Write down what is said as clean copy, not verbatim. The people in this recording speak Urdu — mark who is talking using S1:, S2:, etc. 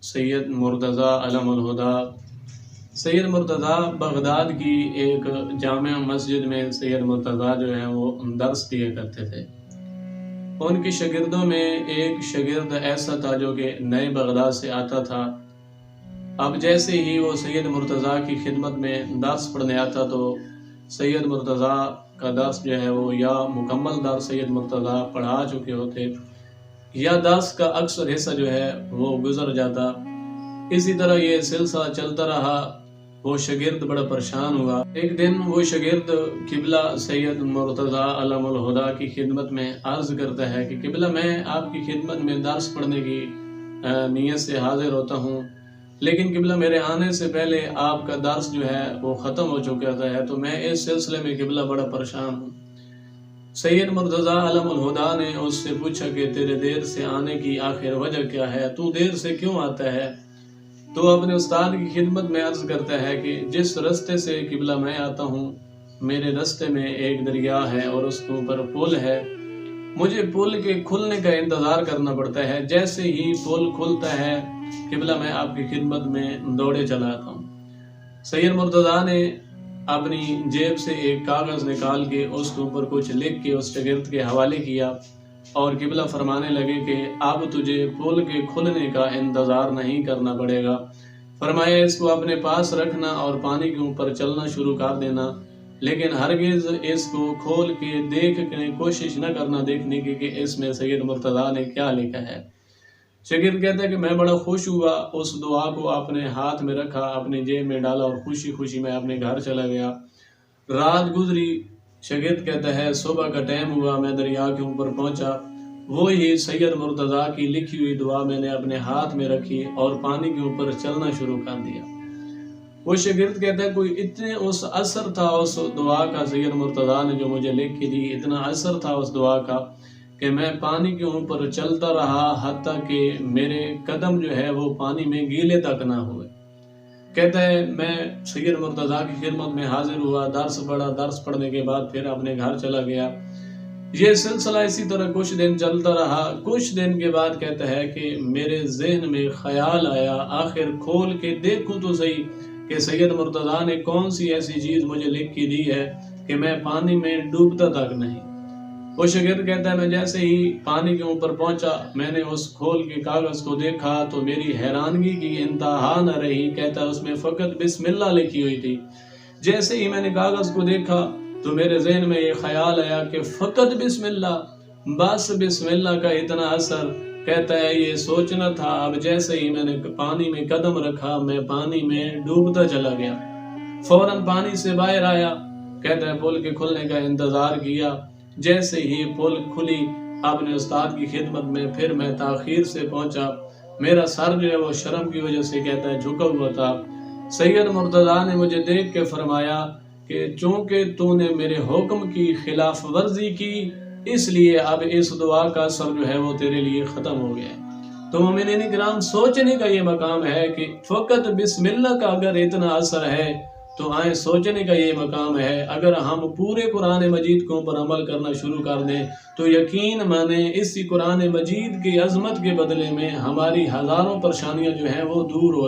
S1: سید مرتضیٰ علم الہدا۔ سید مرتضیٰ بغداد کی ایک جامع مسجد میں سید مرتضیٰ جو ہیں وہ درس دیا کرتے تھے۔ ان کے شاگردوں میں ایک شاگرد ایسا تھا جو کہ نئے بغداد سے آتا تھا۔ اب جیسے ہی وہ سید مرتضیٰ کی خدمت میں درس پڑھنے آتا تو سید مرتضیٰ کا درس جو ہے وہ یا مکمل درس سید مرتضیٰ پڑھا چکے ہوتے یا درس کا اکثر حصہ جو ہے وہ گزر جاتا۔ اسی طرح یہ سلسلہ چلتا رہا۔ وہ شاگرد بڑا پریشان ہوا۔ ایک دن وہ شاگرد قبلہ سید مرتضیٰ علم الہدا کی خدمت میں عرض کرتا ہے کہ قبلہ میں آپ کی خدمت میں درس پڑھنے کی نیت سے حاضر ہوتا ہوں، لیکن قبلہ میرے آنے سے پہلے آپ کا درس جو ہے وہ ختم ہو چکا ہے، تو میں اس سلسلے میں قبلہ بڑا پریشان ہوں۔ سید مرتضیٰ علم الہدا نے اس سے پوچھا کہ تیرے دیر سے آنے کی آخر وجہ کیا ہے؟ تو دیر سے کیوں آتا ہے؟ تو اپنے استاد کی خدمت میں عرض کرتا ہے کہ جس رستے سے قبلہ میں آتا ہوں، میرے رستے میں ایک دریا ہے اور اس کے اوپر پل ہے۔ مجھے پل کے کھلنے کا انتظار کرنا پڑتا ہے۔ جیسے ہی پل کھلتا ہے قبلہ میں آپ کی خدمت میں دوڑے چلا آتا ہوں۔ سید مرتضیٰ نے اپنی جیب سے ایک کاغذ نکال کے اس کے اوپر کچھ لکھ کے اس شاگرد کے حوالے کیا اور قبلہ فرمانے لگے کہ اب تجھے پل کے کھلنے کا انتظار نہیں کرنا پڑے گا۔ فرمایا اس کو اپنے پاس رکھنا اور پانی کے اوپر چلنا شروع کر دینا، لیکن ہرگز اس کو کھول کے دیکھنے کوشش نہ کرنا دیکھنے کی کہ اس میں سید مرتضیٰ نے کیا لکھا ہے۔ شاگرد کہتا ہے کہ میں بڑا خوش ہوا، اس دعا کو اپنے ہاتھ میں رکھا، اپنی جیب میں ڈالا اور خوشی خوشی میں اپنے گھر چلا گیا۔ رات گزری، شاگرد کہتا ہے صبح کا ٹائم ہوا، میں دریا کے اوپر پہنچا، وہی سید مرتضیٰ کی لکھی ہوئی دعا میں نے اپنے ہاتھ میں رکھی اور پانی کے اوپر چلنا شروع کر دیا۔ وہ شاگرد کہتا ہے کوئی اتنے اس اثر تھا اس دعا کا، سید مرتضیٰ نے جو مجھے لکھ کے دی، اتنا اثر تھا اس دعا کا کہ میں پانی کے اوپر چلتا رہا حتیٰ کہ میرے قدم جو ہے وہ پانی میں گیلے تک نہ ہوئے۔ کہتا ہے میں سید مرتضیٰ کی خدمت میں حاضر ہوا، درس پڑھا، درس پڑھنے کے بعد پھر اپنے گھر چلا گیا۔ یہ سلسلہ اسی طرح کچھ دن چلتا رہا۔ کچھ دن کے بعد کہتا ہے کہ میرے ذہن میں خیال آیا، آخر کھول کے دیکھوں تو صحیح کہ سید مرتضیٰ نے کون سی ایسی چیز مجھے لکھ کے دی ہے کہ میں پانی میں ڈوبتا تک نہیں۔ وہ شاگرد کہتا ہے میں جیسے ہی پانی کے اوپر پہنچا، میں نے اس کھول کے کاغذ کو دیکھا تو میری حیرانگی کی انتہا نہ رہی۔ کہتا ہے اس میں فقط بسم اللہ لکھی ہوئی تھی۔ جیسے ہی میں نے کاغذ کو دیکھا تو میرے ذہن میں یہ خیال آیا کہ فقط بسم اللہ، بس بسم اللہ کا اتنا اثر۔ کہتا ہے یہ سوچنا تھا۔ اب جیسے ہی میں نے پانی میں قدم رکھا، میں پانی میں ڈوبتا چلا گیا، فوراً پانی سے باہر آیا۔ کہتا ہے پل کے کھلنے کا انتظار کیا۔ جیسے ہی پل کھلی اپنے استاد کی خدمت میں پھر میں تاخیر سے پہنچا۔ میرا سر جو ہے وہ شرم کی وجہ سے کہتا ہے جھکا ہوا تھا۔ سید مرتضیٰ نے مجھے دیکھ کے فرمایا کہ چونکہ تو نے میرے حکم کی خلاف ورزی کی، اس لیے اب اس دعا کا اثر جو ہے وہ تیرے لیے ختم ہو گیا۔ تو مومنین کرام، سوچنے کا یہ مقام ہے کہ فقط بسم اللہ کا اگر اتنا اثر ہے تو آئیں سوچنے کا یہ مقام ہے۔ اگر ہم پورے قرآن مجید کو پر عمل کرنا شروع کر دیں تو یقین مانیں اسی قرآن مجید کی عظمت کے بدلے میں ہماری ہزاروں پریشانیاں جو ہیں وہ دور ہو